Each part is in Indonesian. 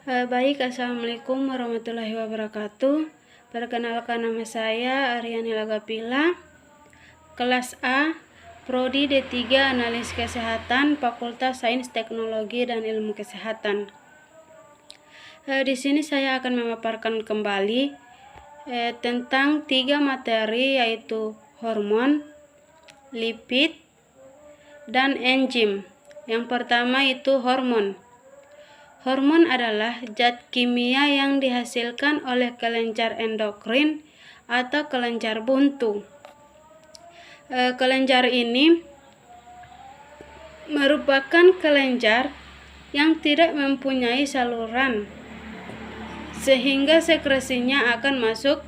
Baik, Assalamualaikum warahmatullahi wabarakatuh. Perkenalkan, nama saya Aryani Lagapila, kelas A, Prodi D3 Analis Kesehatan, Fakultas Sains Teknologi dan Ilmu Kesehatan. Di sini saya akan memaparkan kembali tentang 3 materi, yaitu hormon, lipid, dan enzim. Yang pertama itu hormon. Hormon adalah zat kimia yang dihasilkan oleh kelenjar endokrin atau kelenjar buntu. Kelenjar ini merupakan kelenjar yang tidak mempunyai saluran, sehingga sekresinya akan masuk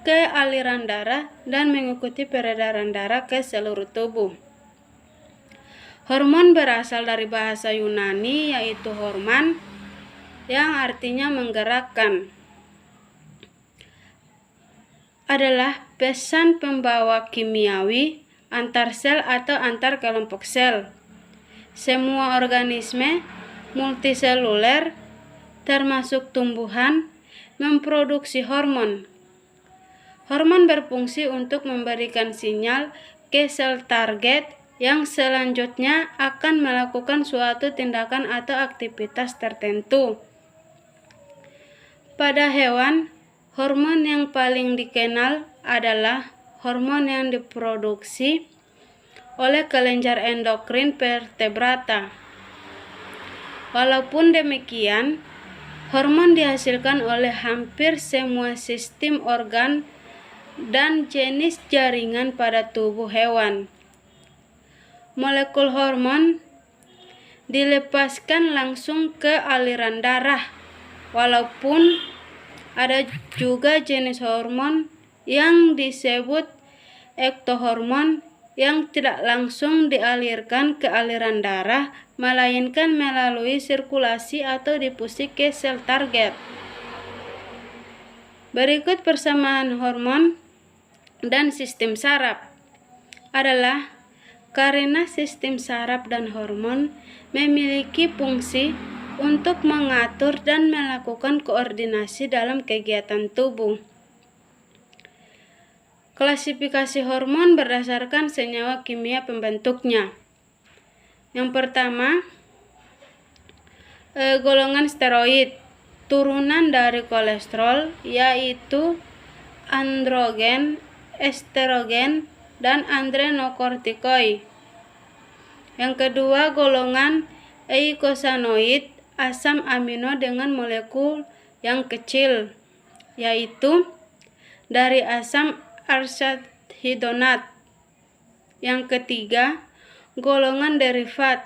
ke aliran darah dan mengikuti peredaran darah ke seluruh tubuh. Hormon berasal dari bahasa Yunani, yaitu horman, yang artinya menggerakkan. Adalah pesan pembawa kimiawi antar sel atau antar kelompok sel. Semua organisme multiseluler, termasuk tumbuhan, memproduksi hormon. Hormon berfungsi untuk memberikan sinyal ke sel target yang selanjutnya akan melakukan suatu tindakan atau aktivitas tertentu. Pada hewan, hormon yang paling dikenal adalah hormon yang diproduksi oleh kelenjar endokrin vertebrata. Walaupun demikian, hormon dihasilkan oleh hampir semua sistem organ dan jenis jaringan pada tubuh hewan. Molekul hormon dilepaskan langsung ke aliran darah, walaupun ada juga jenis hormon yang disebut ektohormon yang tidak langsung dialirkan ke aliran darah, melainkan melalui sirkulasi atau difusi ke sel target. Berikut persamaan hormon dan sistem saraf adalah karena sistem saraf dan hormon memiliki fungsi untuk mengatur dan melakukan koordinasi dalam kegiatan tubuh. Klasifikasi hormon berdasarkan senyawa kimia pembentuknya. Yang pertama, golongan steroid, turunan dari kolesterol, yaitu androgen, estrogen, dan adrenokortikoid. Yang kedua, golongan eikosanoid, asam amino dengan molekul yang kecil, yaitu dari asam arsahidonat. Yang ketiga, golongan derivat,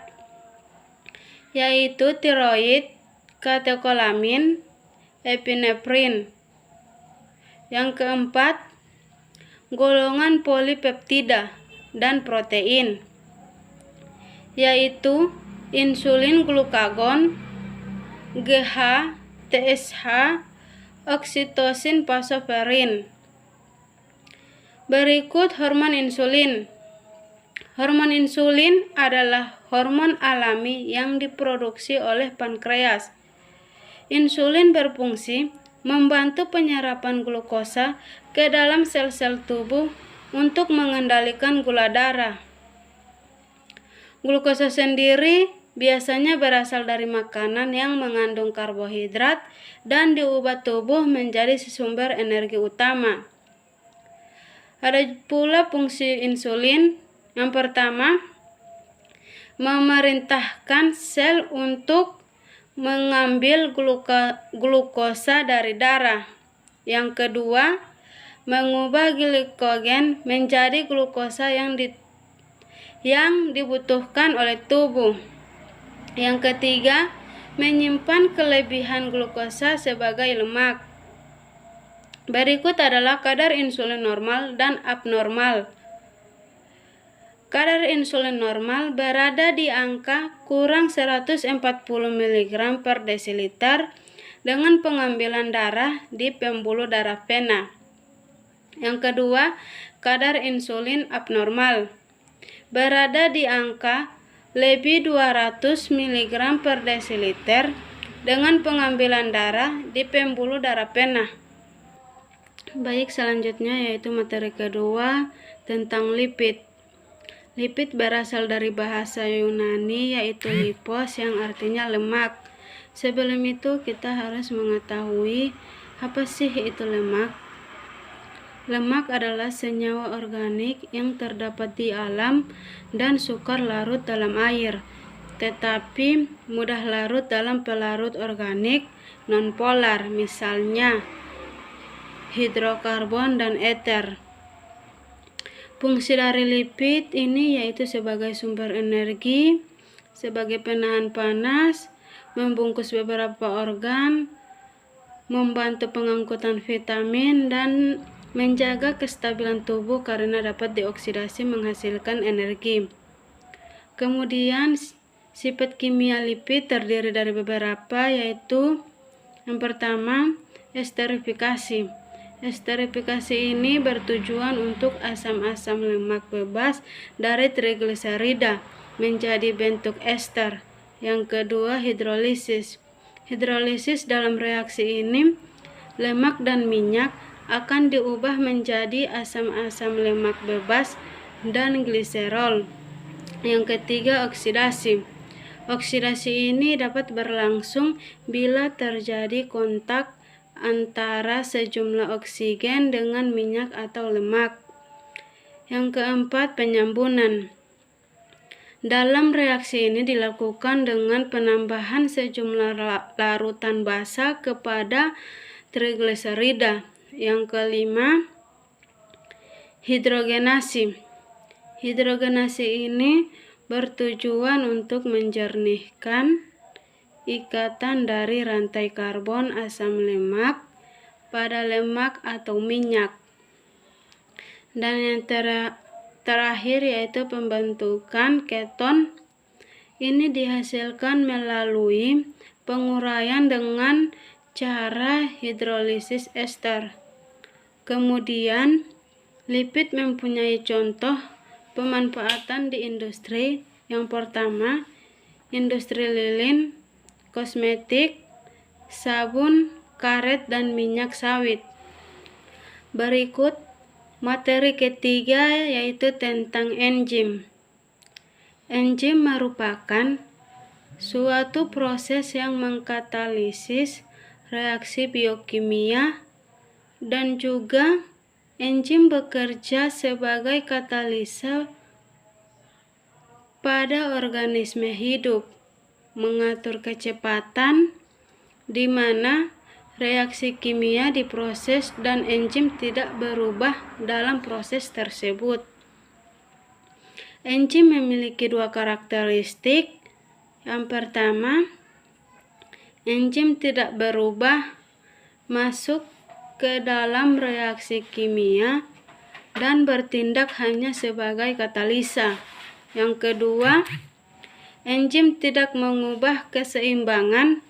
yaitu tiroid, katekolamin, epinefrin. Yang keempat, golongan polipeptida dan protein, yaitu insulin glukagon, GH, TSH, oksitosin, fosforin. Berikut hormon insulin. Hormon insulin adalah hormon alami yang diproduksi oleh pankreas. Insulin berfungsi membantu penyerapan glukosa ke dalam sel-sel tubuh untuk mengendalikan gula darah. Glukosa sendiri biasanya berasal dari makanan yang mengandung karbohidrat dan diubah tubuh menjadi sumber energi utama. Ada pula fungsi insulin. Yang pertama, memerintahkan sel untuk mengambil glukosa dari darah. Yang kedua, mengubah glikogen menjadi glukosa yang dibutuhkan oleh tubuh. Yang ketiga, menyimpan kelebihan glukosa sebagai lemak. Berikut adalah kadar insulin normal dan abnormal. Kadar insulin normal berada di angka kurang 140 mg per desiliter dengan pengambilan darah di pembuluh darah vena. Yang kedua, kadar insulin abnormal berada di angka lebih 200 mg per desiliter dengan pengambilan darah di pembuluh darah pena. Baik, selanjutnya yaitu materi kedua tentang lipid. Lipid berasal dari bahasa Yunani yaitu lipos yang artinya lemak. Sebelum itu kita harus mengetahui apa sih itu lemak. Lemak adalah senyawa organik yang terdapat di alam dan sukar larut dalam air, tetapi mudah larut dalam pelarut organik nonpolar, misalnya hidrokarbon dan ether. Fungsi dari lipid ini yaitu sebagai sumber energi, sebagai penahan panas, membungkus beberapa organ, membantu pengangkutan vitamin, dan menjaga kestabilan tubuh karena dapat dioksidasi menghasilkan energi. Kemudian sifat kimia lipid terdiri dari beberapa, yaitu yang pertama esterifikasi. Esterifikasi ini bertujuan untuk asam-asam lemak bebas dari trigliserida menjadi bentuk ester. Yang kedua, hidrolisis. Hidrolisis dalam reaksi ini, lemak dan minyak akan diubah menjadi asam-asam lemak bebas dan gliserol. Yang ketiga, oksidasi. Oksidasi ini dapat berlangsung bila terjadi kontak antara sejumlah oksigen dengan minyak atau lemak. Yang keempat, penyambunan. Dalam reaksi ini dilakukan dengan penambahan sejumlah larutan basa kepada trigliserida. Yang kelima, hidrogenasi. Hidrogenasi ini bertujuan untuk menjernihkan ikatan dari rantai karbon asam lemak pada lemak atau minyak. Dan yang terakhir yaitu pembentukan keton. Ini dihasilkan melalui penguraian dengan cara hidrolisis ester. Kemudian lipid mempunyai contoh pemanfaatan di industri. Yang pertama, industri lilin, kosmetik, sabun, karet, dan minyak sawit. Berikut materi ketiga yaitu tentang enzim. Enzim merupakan suatu proses yang mengkatalisis reaksi biokimia, dan juga enzim bekerja sebagai katalisa pada organisme hidup, mengatur kecepatan di mana reaksi kimia diproses dan enzim tidak berubah dalam proses tersebut. Enzim memiliki dua karakteristik. Yang pertama, enzim tidak berubah masuk ke dalam reaksi kimia dan bertindak hanya sebagai katalisa. Yang kedua, enzim tidak mengubah keseimbangan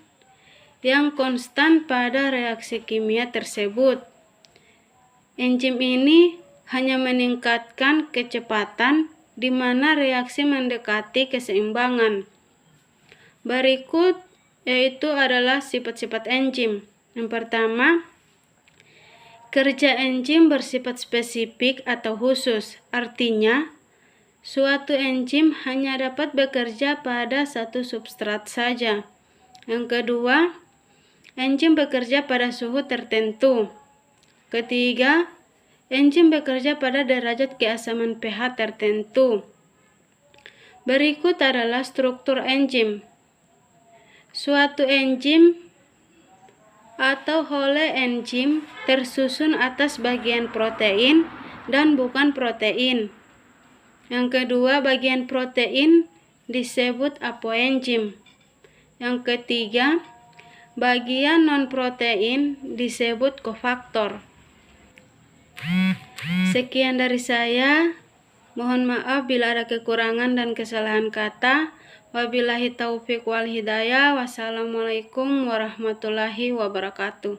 yang konstan pada reaksi kimia tersebut. Enzim ini hanya meningkatkan kecepatan di mana reaksi mendekati keseimbangan. Berikut yaitu adalah sifat-sifat enzim. Yang pertama, kerja enzim bersifat spesifik atau khusus. Artinya, suatu enzim hanya dapat bekerja pada satu substrat saja. Yang kedua, enzim bekerja pada suhu tertentu. Ketiga, enzim bekerja pada derajat keasaman pH tertentu. Berikut adalah struktur enzim. Suatu enzim atau whole enzim tersusun atas bagian protein dan bukan protein. Yang kedua, bagian protein disebut apoenzim. Yang ketiga, bagian non-protein disebut kofaktor. Sekian dari saya. Mohon maaf bila ada kekurangan dan kesalahan kata. Wabillahi taufiq wal hidayah. Wassalamualaikum warahmatullahi wabarakatuh.